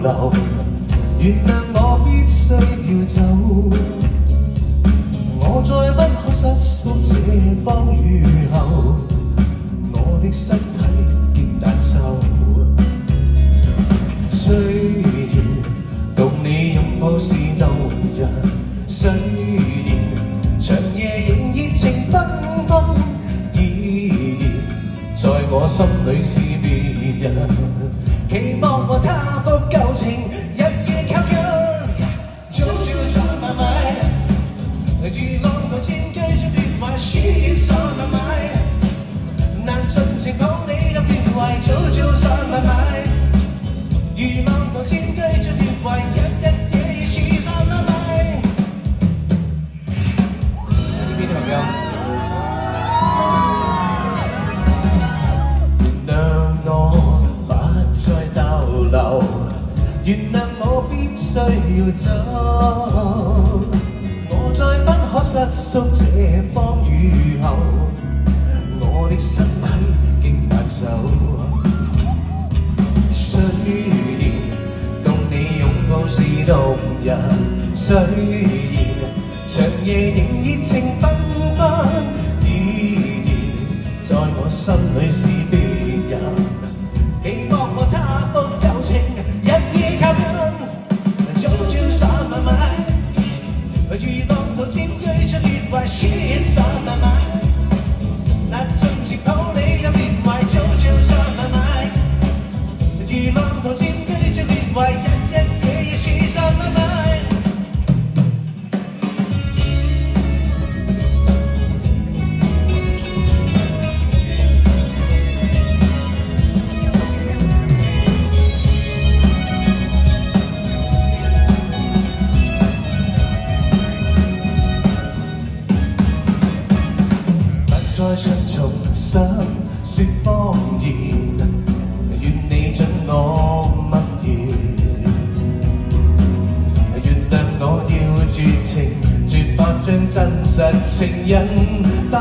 留，原諒我必須要走。我再不可失縮這方雨後，我的身體極難受。雖然共你擁抱是動人，雖然長夜仍熱情繽紛，依然在我心裏是別人。期望和他復舊情，日夜靠近，終究在慢慢。如浪濤佔據着別懷，She is on my mind。難盡情抱你入別懷，早早在慢慢。如浪濤佔據着別懷，日日夜夜 She's on my mind。呢邊啲朋友，原諒我不再逗留，原諒我必須要走。再不可失縮這方雨後，我的身體極難受。雖然共你擁抱是動人，雖然長夜仍熱情繽紛，依然在我心裏是別人。期望和他復舊情，日夜靠近，早朝散漫漫。如浪濤佔據着別懷 ，She is on my mind。難盡情抱你入別懷，早朝在慢慢。如浪濤佔據着別懷，日日夜夜 She's on my mind。再想重新說謊言，願你准我默然。原諒我要絕情，絕不將真實情人扮